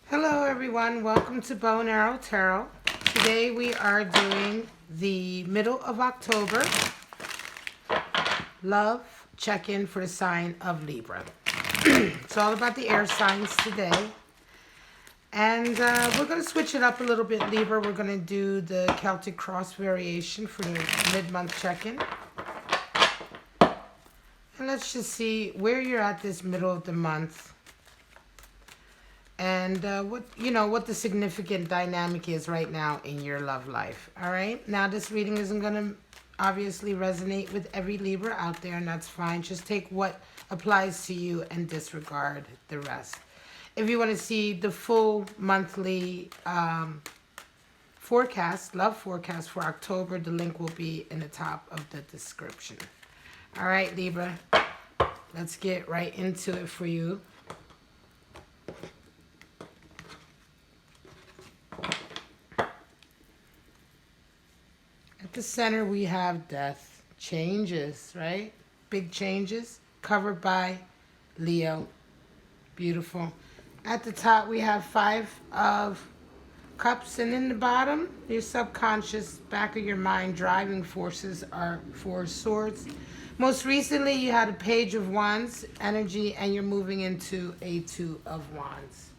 Hello everyone, welcome to Bow and Arrow Tarot. Today we are doing the middle of October love check-in for the sign of Libra. It's all about the air signs today. And we're going to switch it up a little bit, Libra. We're going to do the Celtic cross variation for the mid-month check-in. And let's just see where you're at this middle of the month. And what the significant dynamic is right now in your love life. All right. Now, this reading isn't going to obviously resonate with every Libra out there, and that's fine. Just take what applies to you and disregard the rest. If you want to see the full monthly forecast, love forecast for October, the link will be in the top of the description. All right, Libra. Let's get right into it for you. At the center, we have death, changes, right? Big changes, covered by Leo. Beautiful. At the top, we have 5 of Cups, and in the bottom, your subconscious, back of your mind, driving forces are 4 Swords. Most recently, you had a Page of Wands energy, and you're moving into a 2 of Wands.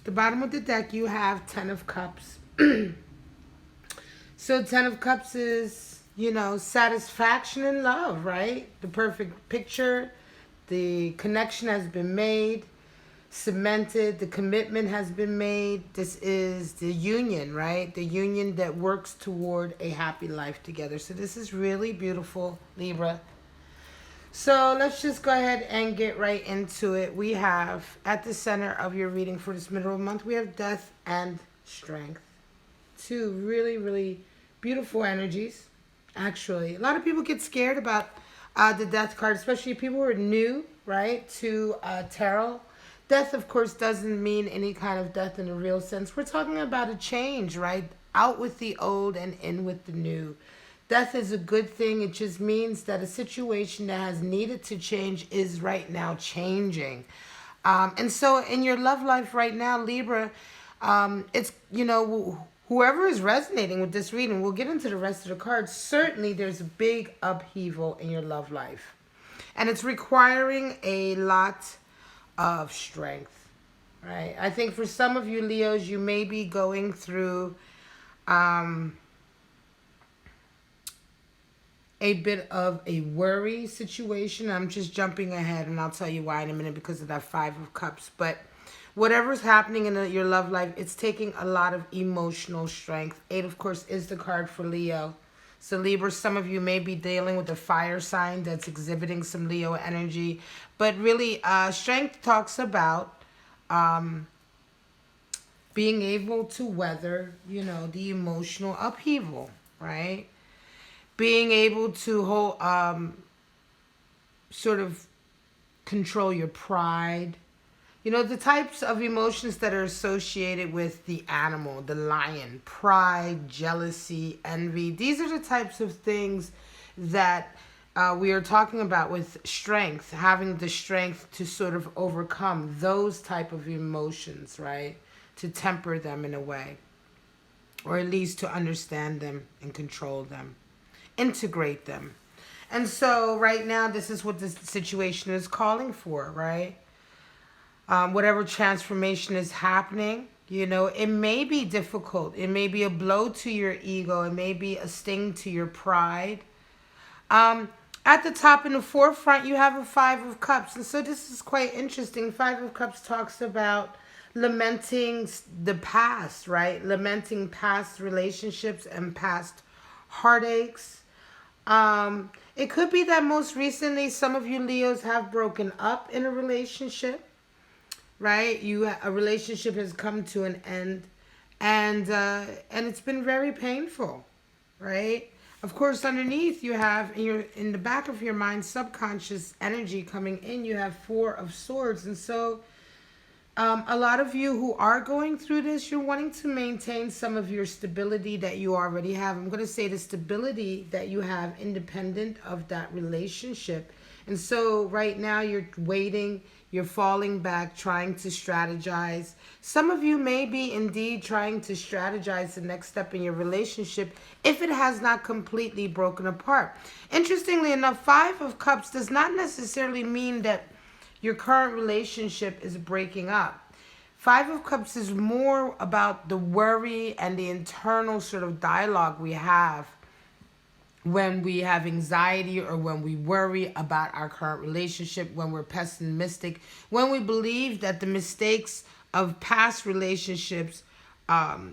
The bottom of the deck, you have 10 of Cups. So 10 of Cups is, satisfaction in love, right? The perfect picture. The connection has been made, cemented. The commitment has been made. This is the union, right? The union that works toward a happy life together. So this is really beautiful, Libra. So let's just go ahead and get right into it. We have, at the center of your reading for this middle of the month, we have death and strength. 2 really, really beautiful energies, actually. A lot of people get scared about the death card, especially people who are new, right, to tarot. Death, of course, doesn't mean any kind of death in a real sense. We're talking about a change, right? Out with the old and in with the new. Death is a good thing. It just means that a situation that has needed to change is right now changing. And so in your love life right now, Libra, it's, whoever is resonating with this reading, we'll get into the rest of the cards. Certainly, there's a big upheaval in your love life. And it's requiring a lot of strength, right? I think for some of you Leos, you may be going through a bit of a worry situation. I'm just jumping ahead, and I'll tell you why in a minute because of that 5 of Cups. But whatever's happening in your love life, it's taking a lot of emotional strength. 8, of course, is the card for Leo. So Libra, some of you may be dealing with a fire sign that's exhibiting some Leo energy. But really, strength talks about being able to weather, the emotional upheaval, right? Being able to hold, sort of control your pride. The types of emotions that are associated with the animal, the lion, pride, jealousy, envy. These are the types of things that we are talking about with strength, having the strength to sort of overcome those type of emotions, right? To temper them in a way, or at least to understand them and control them, integrate them. And so right now, this is what this situation is calling for, right? Whatever transformation is happening, it may be difficult. It may be a blow to your ego. It may be a sting to your pride. At the top in the forefront, you have a 5 of Cups. And so this is quite interesting. 5 of Cups talks about lamenting the past, right? Lamenting past relationships and past heartaches. It could be that most recently, some of you Leos have broken up in a relationship. Right, a relationship has come to an end, and it's been very painful, right? Of course, underneath you have in the back of your mind, subconscious energy coming in. You have 4 of Swords, and so a lot of you who are going through this, you're wanting to maintain some of your stability that you already have. I'm going to say the stability that you have independent of that relationship And so right now you're waiting, you're falling back, trying to strategize. Some of you may be indeed trying to strategize the next step in your relationship if it has not completely broken apart. Interestingly enough, Five of Cups does not necessarily mean that your current relationship is breaking up. Five of Cups is more about the worry and the internal sort of dialogue we have when we have anxiety or when we worry about our current relationship, when we're pessimistic, when we believe that the mistakes of past relationships,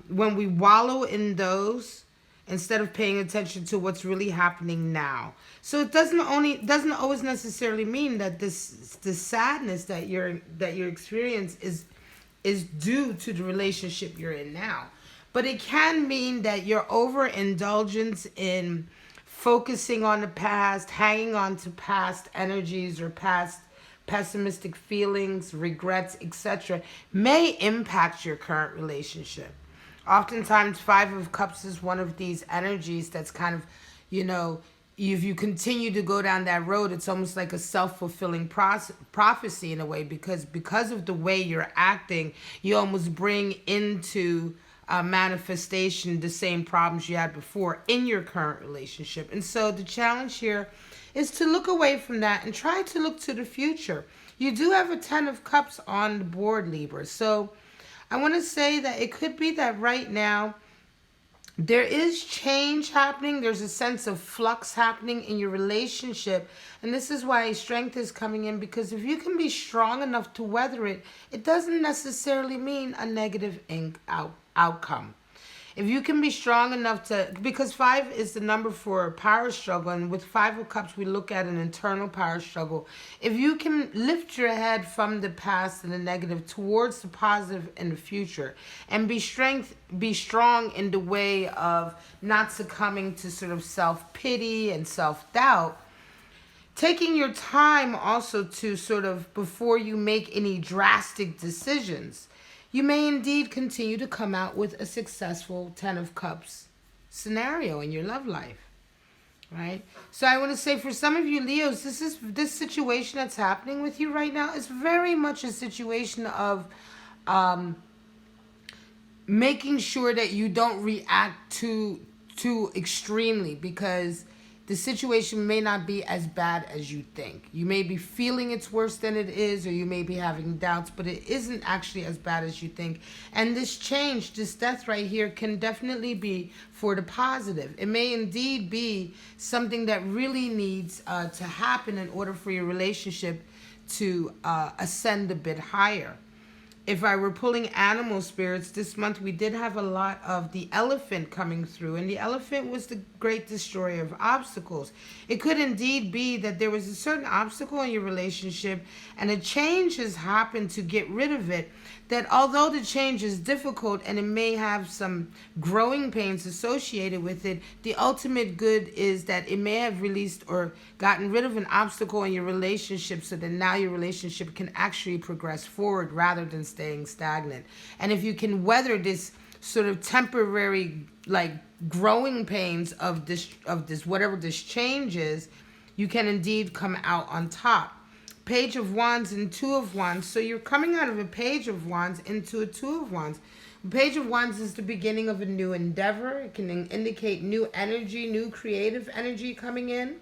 when we wallow in those instead of paying attention to what's really happening now. So it doesn't always necessarily mean that the sadness that you're experience is due to the relationship you're in now. But it can mean that your overindulgence in focusing on the past, hanging on to past energies or past pessimistic feelings, regrets, etc., may impact your current relationship. Oftentimes, Five of Cups is one of these energies that's kind of, if you continue to go down that road, it's almost like a self-fulfilling prophecy in a way, because of the way you're acting, you almost bring into manifestation the same problems you had before in your current relationship. And so the challenge here is to look away from that and try to look to the future. You do have a 10 of Cups on the board, Libra. So I want to say that it could be that right now there is change happening. There's a sense of flux happening in your relationship. And this is why strength is coming in, because if you can be strong enough to weather it, it doesn't necessarily mean a negative outcome. If you can be strong enough to, because five is the number for power struggle, and with Five of Cups, we look at an internal power struggle. If you can lift your head from the past and the negative towards the positive in the future, and be strong in the way of not succumbing to sort of self-pity and self-doubt, taking your time also to sort of, before you make any drastic decisions, you may indeed continue to come out with a successful 10 of Cups scenario in your love life, right? So I want to say, for some of you Leos, this situation that's happening with you right now is very much a situation of making sure that you don't react too extremely, because the situation may not be as bad as you think. You may be feeling it's worse than it is, or you may be having doubts, but it isn't actually as bad as you think. And this change, this death right here, can definitely be for the positive. It may indeed be something that really needs to happen in order for your relationship to ascend a bit higher. If I were pulling animal spirits this month, we did have a lot of the elephant coming through, and the elephant was the great destroyer of obstacles. It could indeed be that there was a certain obstacle in your relationship, and a change has happened to get rid of it, that although the change is difficult and it may have some growing pains associated with it, the ultimate good is that it may have released or gotten rid of an obstacle in your relationship, so that now your relationship can actually progress forward rather than staying stagnant. And if you can weather this sort of temporary, like, growing pains of this whatever this change is, you can indeed come out on top. Page of Wands and Two of Wands. So you're coming out of a Page of Wands into a Two of Wands. Page of Wands is the beginning of a new endeavor. It can indicate new energy, new creative energy coming in.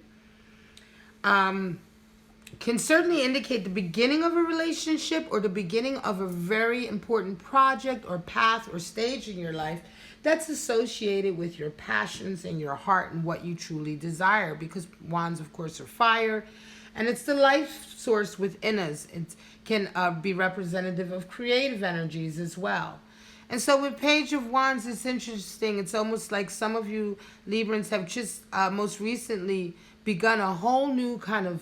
Can certainly indicate the beginning of a relationship or the beginning of a very important project or path or stage in your life that's associated with your passions and your heart and what you truly desire, because Wands, of course, are fire. And it's the life source within us. It can be representative of creative energies as well. And so with Page of Wands, it's interesting. It's almost like some of you Librans have just most recently begun a whole new kind of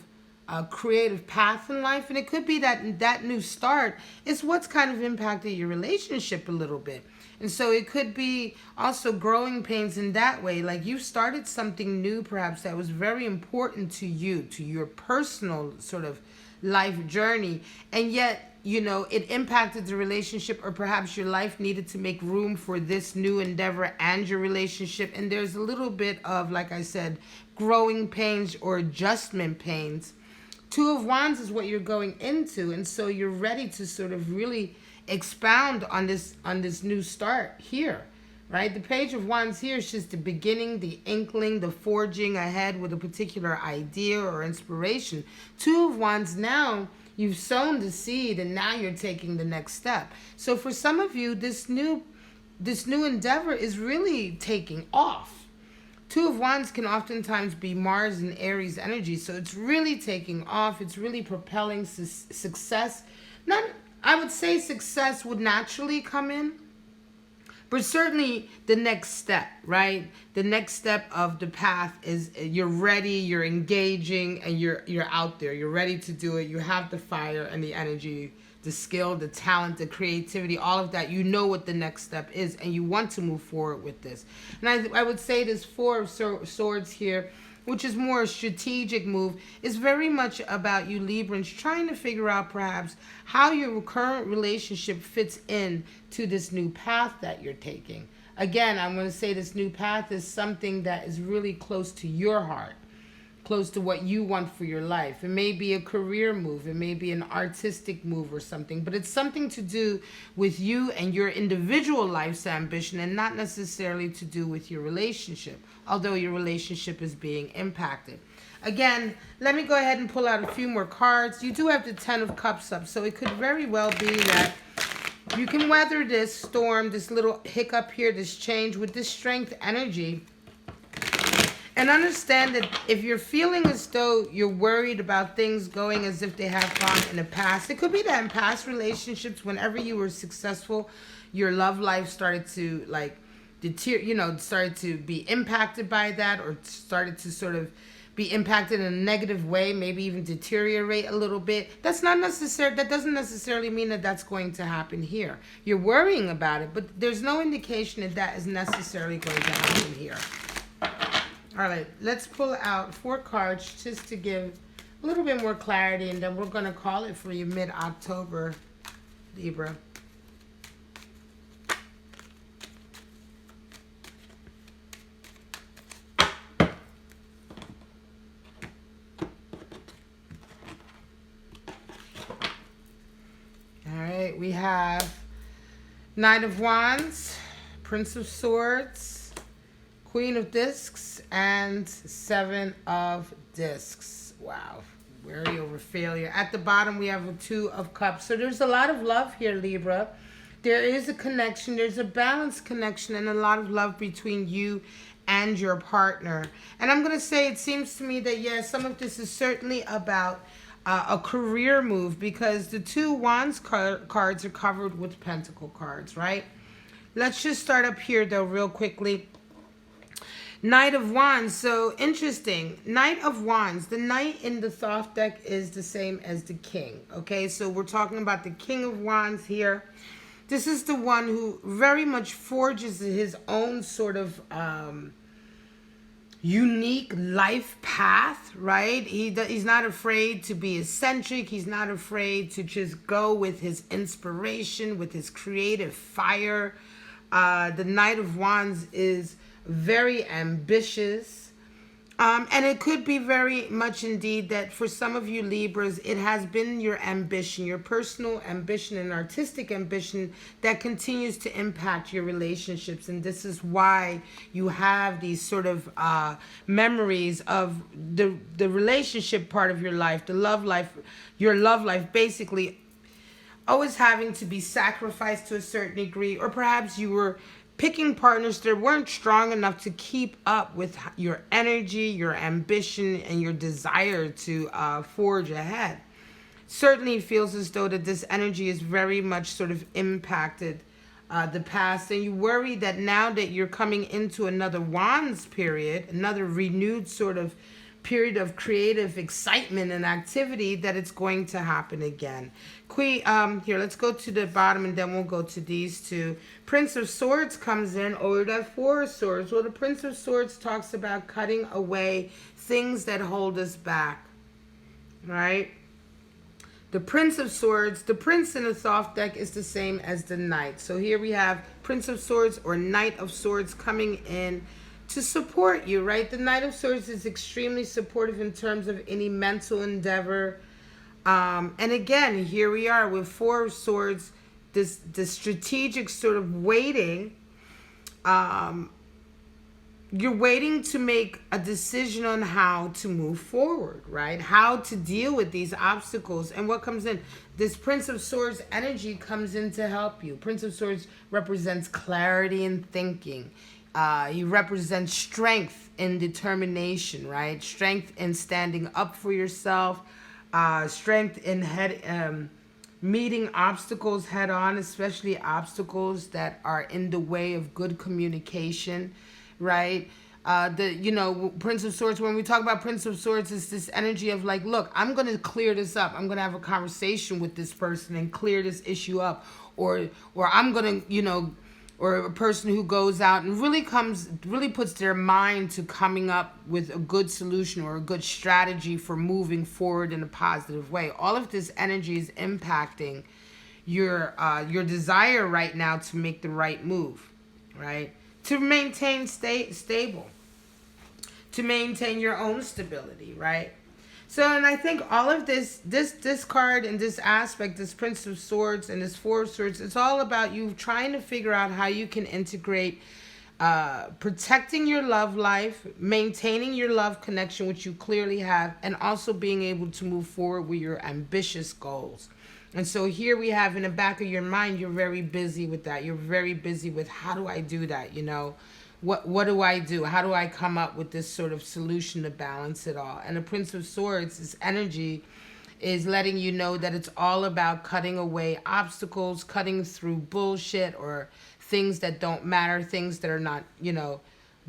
creative path in life. And it could be that new start is what's kind of impacted your relationship a little bit. And so it could be also growing pains in that way. Like you started something new perhaps that was very important to you, to your personal sort of life journey. And yet, it impacted the relationship, or perhaps your life needed to make room for this new endeavor and your relationship. And there's a little bit of, like I said, growing pains or adjustment pains Two of Wands is what you're going into, and so you're ready to sort of really expound on this new start here, right? The Page of Wands here is just the beginning, the inkling, the forging ahead with a particular idea or inspiration. Two of Wands, now you've sown the seed and now you're taking the next step. So for some of you, this new endeavor is really taking off. Two of Wands can oftentimes be Mars and Aries energy, so it's really taking off. It's really propelling success. Not, I would say success would naturally come in, but certainly the next step, right? The next step of the path is you're ready, you're engaging, and you're out there. You're ready to do it. You have the fire and the energy, the skill, the talent, the creativity, all of that. You know what the next step is, and you want to move forward with this. And I would say this Four of Swords here, which is more a strategic move, is very much about you Librans trying to figure out perhaps how your current relationship fits in to this new path that you're taking. Again, I'm going to say this new path is something that is really close to your heart, close to what you want for your life. It may be a career move, it may be an artistic move or something, but it's something to do with you and your individual life's ambition and not necessarily to do with your relationship, although your relationship is being impacted. Again, let me go ahead and pull out a few more cards. You do have the Ten of Cups up, so it could very well be that you can weather this storm, this little hiccup here, this change with this strength energy. And understand that if you're feeling as though you're worried about things going as if they have gone in the past, it could be that in past relationships, whenever you were successful, your love life started to started to be impacted by that, or started to sort of be impacted in a negative way, maybe even deteriorate a little bit. That doesn't necessarily mean that that's going to happen here. You're worrying about it, but there's no indication that that is necessarily going to happen here. All right, let's pull out 4 cards just to give a little bit more clarity, and then we're going to call it for you mid-October, Libra. All right, we have Knight of Wands, Prince of Swords, Queen of Discs, and Seven of Discs. Wow, worry over failure. At the bottom, we have a Two of Cups. So there's a lot of love here, Libra. There is a connection. There's a balanced connection and a lot of love between you and your partner. And I'm going to say it seems to me that, yes, some of this is certainly about a career move, because the Two Wands cards are covered with Pentacle cards, right? Let's just start up here, though, real quickly. Knight of Wands, so interesting. Knight of Wands, the Knight in the Thoth deck is the same as the King, okay? So we're talking about the King of Wands here. This is the one who very much forges his own sort of unique life path, right? He's not afraid to be eccentric. He's not afraid to just go with his inspiration, with his creative fire. The Knight of Wands is very ambitious, and it could be very much indeed that for some of you Libras, it has been your ambition, your personal ambition and artistic ambition that continues to impact your relationships, and this is why you have these sort of memories of the relationship part of your life, the love life, your love life basically always having to be sacrificed to a certain degree, or perhaps you were picking partners that weren't strong enough to keep up with your energy, your ambition, and your desire to forge ahead. Certainly feels as though that this energy is very much sort of impacted the past, and you worry that now that you're coming into another Wands period, another renewed sort of period of creative excitement and activity, that it's going to happen again. Here, let's go to the bottom and then we'll go to these two. Prince of Swords comes in, or that Four of Swords. Well, the Prince of Swords talks about cutting away things that hold us back, right? The Prince of Swords, the Prince in the Thoth deck is the same as the Knight. So here we have Prince of Swords or Knight of Swords coming in to support you, right? The Knight of Swords is extremely supportive in terms of any mental endeavor. And again, here we are with Four of Swords, this strategic sort of waiting. You're waiting to make a decision on how to move forward, right? How to deal with these obstacles. And what comes in? This Prince of Swords energy comes in to help you. Prince of Swords represents clarity in thinking. He represents strength and determination, right? Strength in standing up for yourself. Strength in meeting obstacles head on, especially obstacles that are in the way of good communication, right? Prince of Swords, when we talk about Prince of Swords, is this energy of like, look, I'm going to clear this up. I'm going to have a conversation with this person and clear this issue up. Or I'm going to, or a person who goes out and really puts their mind to coming up with a good solution or a good strategy for moving forward in a positive way. All of this energy is impacting your desire right now to make the right move, right? To maintain stable, to maintain your own stability, right? So, and I think all of this card and this aspect, this Prince of Swords and this Four of Swords, it's all about you trying to figure out how you can integrate protecting your love life, maintaining your love connection, which you clearly have, and also being able to move forward with your ambitious goals. And so here we have in the back of your mind, you're very busy with that. You're very busy with, how do I do that, What do I do? How do I come up with this sort of solution to balance it all? And the Prince of Swords, this energy, is letting you know that it's all about cutting away obstacles, cutting through bullshit or things that don't matter, things that are not,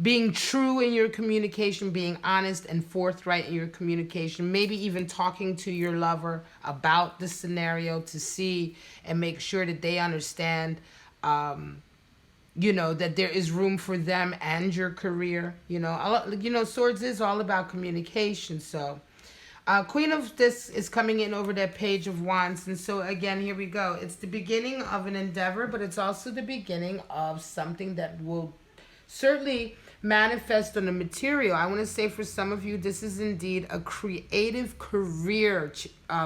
being true in your communication, being honest and forthright in your communication, maybe even talking to your lover about the scenario to see and make sure that they understand that there is room for them and your career. Swords is all about communication. So Queen of this is coming in over that Page of Wands. And so again, here we go. It's the beginning of an endeavor, but it's also the beginning of something that will certainly manifest on a material. I want to say for some of you, this is indeed a creative career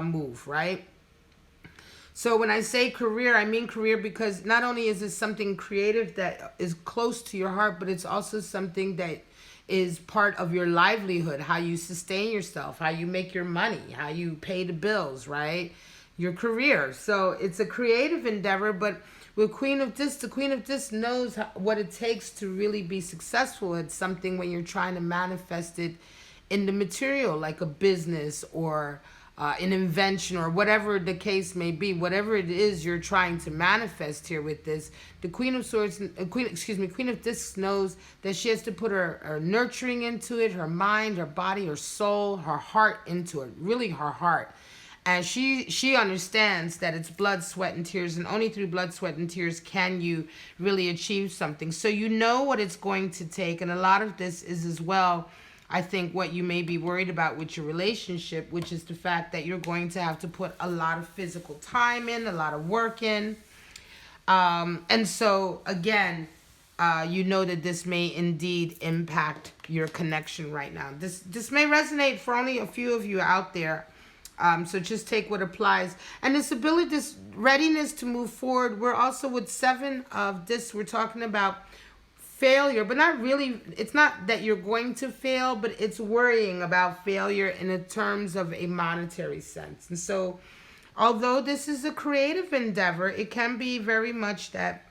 move, right? So when I say career, I mean career because not only is it something creative that is close to your heart, but it's also something that is part of your livelihood, how you sustain yourself, how you make your money, how you pay the bills, right? Your career. So it's a creative endeavor, but with Queen of This, the Queen of This knows what it takes to really be successful at something when you're trying to manifest it in the material, like a business or an invention or whatever the case may be, whatever it is you're trying to manifest here with this. The Queen of Swords, Queen of This knows that she has to put her nurturing into it, her mind, her body, her soul, her heart into it, really her heart. And she understands that it's blood, sweat, and tears, and only through blood, sweat, and tears can you really achieve something. So you know what it's going to take, and a lot of this is as well, I think, what you may be worried about with your relationship, which is the fact that you're going to have to put a lot of physical time in, a lot of work in. And so, again, you know that this may indeed impact your connection right now. This may resonate for only a few of you out there. So just take what applies. And this ability, this readiness to move forward, we're also with Seven of this, we're talking about failure, but not really. It's not that you're going to fail, but it's worrying about failure in the terms of a monetary sense. And so although this is a creative endeavor, it can be very much that,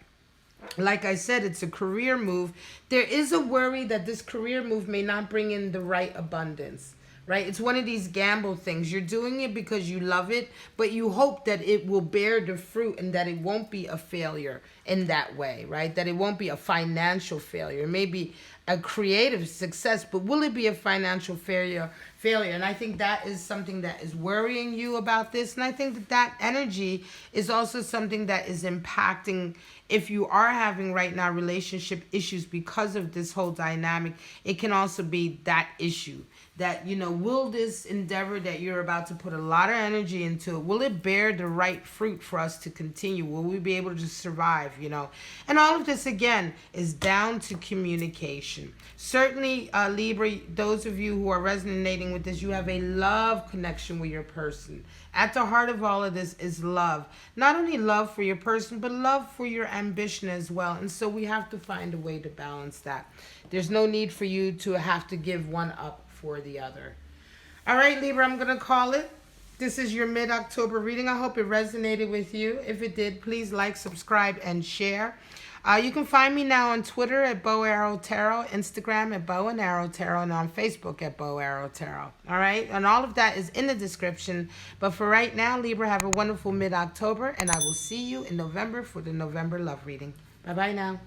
like I said, it's a career move. There is a worry that this career move may not bring in the right abundance, right? It's one of these gamble things. You're doing it because you love it, but you hope that it will bear the fruit and that it won't be a failure in that way, right? That it won't be a financial failure. It may be a creative success, but will it be a financial failure? And I think that is something that is worrying you about this. And I think that energy is also something that is impacting, if you are having right now relationship issues because of this whole dynamic, it can also be that issue that, will this endeavor that you're about to put a lot of energy into, will it bear the right fruit for us to continue? Will we be able to survive, And all of this, again, is down to communication. Certainly, Libra, those of you who are resonating with this, you have a love connection with your person. At the heart of all of this is love. Not only love for your person, but love for your ambition as well. And so we have to find a way to balance that. There's no need for you to have to give one up for the other. All right, Libra, I'm going to call it. This is your mid-October reading. I hope it resonated with you. If it did, please like, subscribe, and share. You can find me now on Twitter at Bow Arrow Tarot, Instagram at Bow and Arrow Tarot, and on Facebook at Bow Arrow Tarot. All right? And all of that is in the description. But for right now, Libra, have a wonderful mid-October, and I will see you in November for the November love reading. Bye-bye now.